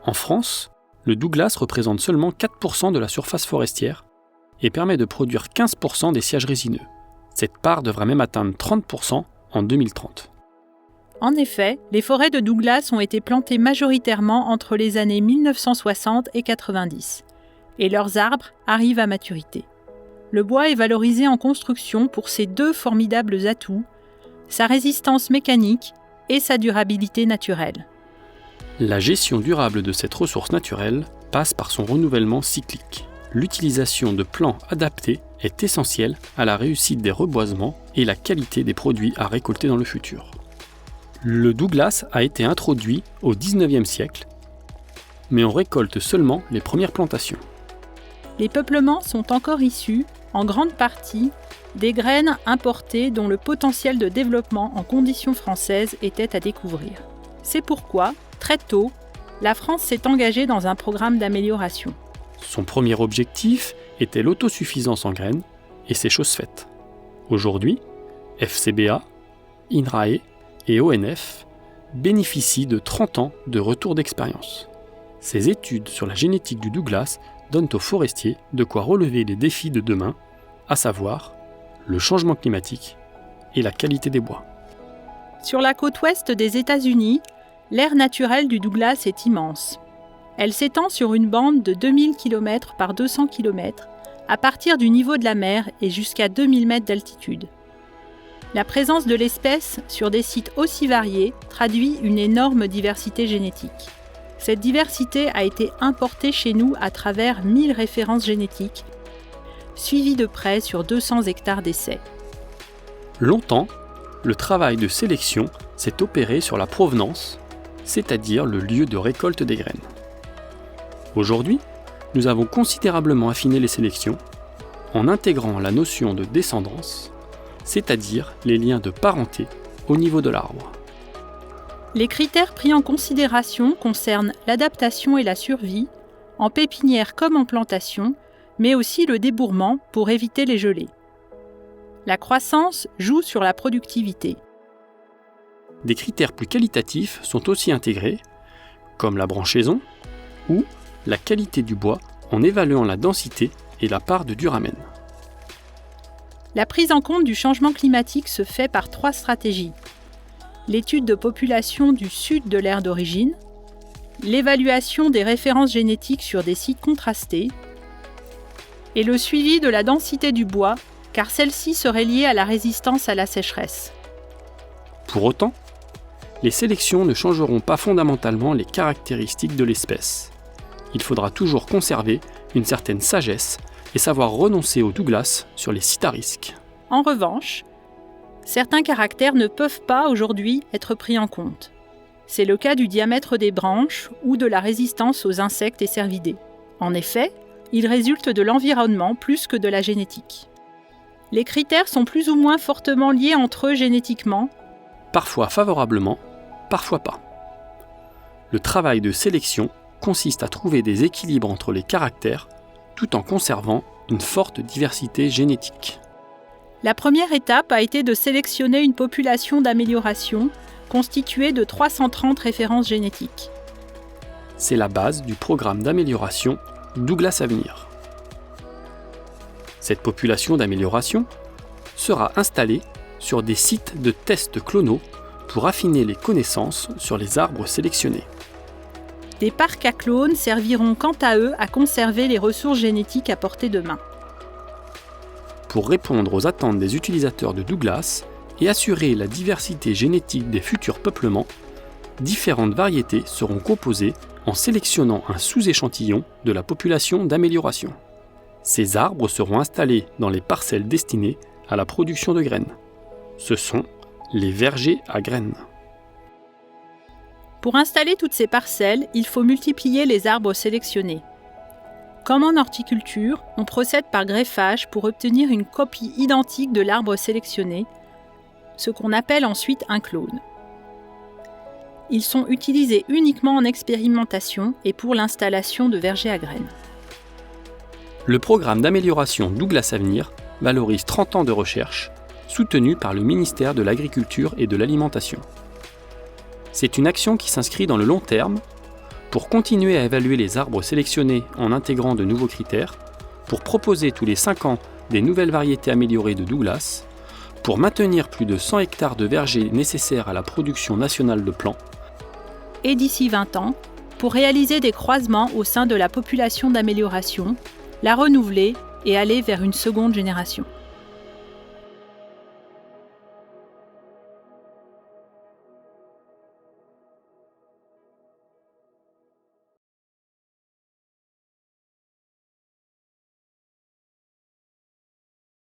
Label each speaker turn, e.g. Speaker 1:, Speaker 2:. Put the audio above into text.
Speaker 1: En France, le Douglas représente seulement 4% de la surface forestière et permet de produire 15% des sièges résineux. Cette part devrait même atteindre 30% en 2030.
Speaker 2: En effet, les forêts de Douglas ont été plantées majoritairement entre les années 1960 et 90, et leurs arbres arrivent à maturité. Le bois est valorisé en construction pour ses deux formidables atouts, sa résistance mécanique et sa durabilité naturelle.
Speaker 1: La gestion durable de cette ressource naturelle passe par son renouvellement cyclique. L'utilisation de plants adaptés est essentielle à la réussite des reboisements et la qualité des produits à récolter dans le futur. Le Douglas a été introduit au XIXe siècle, mais on récolte seulement les premières plantations.
Speaker 2: Les peuplements sont encore issus, en grande partie, des graines importées dont le potentiel de développement en conditions françaises était à découvrir. C'est pourquoi, très tôt, la France s'est engagée dans un programme d'amélioration.
Speaker 1: Son premier objectif était l'autosuffisance en graines, et c'est chose faite. Aujourd'hui, FCBA, INRAE et ONF bénéficient de 30 ans de retour d'expérience. Ces études sur la génétique du Douglas donnent aux forestiers de quoi relever les défis de demain, à savoir le changement climatique et la qualité des bois.
Speaker 2: Sur la côte ouest des États-Unis, l'aire naturelle du Douglas est immense. Elle s'étend sur une bande de 2000 km par 200 km, à partir du niveau de la mer et jusqu'à 2000 mètres d'altitude. La présence de l'espèce sur des sites aussi variés traduit une énorme diversité génétique. Cette diversité a été importée chez nous à travers 1000 références génétiques, suivies de près sur 200 hectares d'essais.
Speaker 1: Longtemps, le travail de sélection s'est opéré sur la provenance, c'est-à-dire le lieu de récolte des graines. Aujourd'hui, nous avons considérablement affiné les sélections en intégrant la notion de descendance, c'est-à-dire les liens de parenté au niveau de l'arbre.
Speaker 2: Les critères pris en considération concernent l'adaptation et la survie, en pépinière comme en plantation, mais aussi le débourrement pour éviter les gelées. La croissance joue sur la productivité.
Speaker 1: Des critères plus qualitatifs sont aussi intégrés, comme la branchaison ou la qualité du bois en évaluant la densité et la part de duramen.
Speaker 2: La prise en compte du changement climatique se fait par 3 stratégies. L'étude de population du sud de l'aire d'origine, l'évaluation des références génétiques sur des sites contrastés et le suivi de la densité du bois, car celle-ci serait liée à la résistance à la sécheresse.
Speaker 1: Pour autant, les sélections ne changeront pas fondamentalement les caractéristiques de l'espèce. Il faudra toujours conserver une certaine sagesse et savoir renoncer au Douglas sur les sites à risque.
Speaker 2: En revanche, certains caractères ne peuvent pas aujourd'hui être pris en compte. C'est le cas du diamètre des branches ou de la résistance aux insectes et cervidés. En effet, il résulte de l'environnement plus que de la génétique. Les critères sont plus ou moins fortement liés entre eux génétiquement,
Speaker 1: parfois favorablement, parfois pas. Le travail de sélection consiste à trouver des équilibres entre les caractères tout en conservant une forte diversité génétique.
Speaker 2: La première étape a été de sélectionner une population d'amélioration constituée de 330 références génétiques.
Speaker 1: C'est la base du programme d'amélioration Douglas Avenir. Cette population d'amélioration sera installée sur des sites de tests clonaux pour affiner les connaissances sur les arbres sélectionnés.
Speaker 2: Des parcs à clones serviront quant à eux à conserver les ressources génétiques à portée de main.
Speaker 1: Pour répondre aux attentes des utilisateurs de Douglas et assurer la diversité génétique des futurs peuplements, différentes variétés seront composées en sélectionnant un sous-échantillon de la population d'amélioration. Ces arbres seront installés dans les parcelles destinées à la production de graines. Ce sont les vergers à graines.
Speaker 2: Pour installer toutes ces parcelles, il faut multiplier les arbres sélectionnés. Comme en horticulture, on procède par greffage pour obtenir une copie identique de l'arbre sélectionné, ce qu'on appelle ensuite un clone. Ils sont utilisés uniquement en expérimentation et pour l'installation de vergers à graines.
Speaker 1: Le programme d'amélioration Douglas Avenir valorise 30 ans de recherche, soutenu par le ministère de l'Agriculture et de l'Alimentation. C'est une action qui s'inscrit dans le long terme, pour continuer à évaluer les arbres sélectionnés en intégrant de nouveaux critères, pour proposer tous les 5 ans des nouvelles variétés améliorées de Douglas, pour maintenir plus de 100 hectares de vergers nécessaires à la production nationale de plants,
Speaker 2: et d'ici 20 ans, pour réaliser des croisements au sein de la population d'amélioration, la renouveler et aller vers une seconde génération.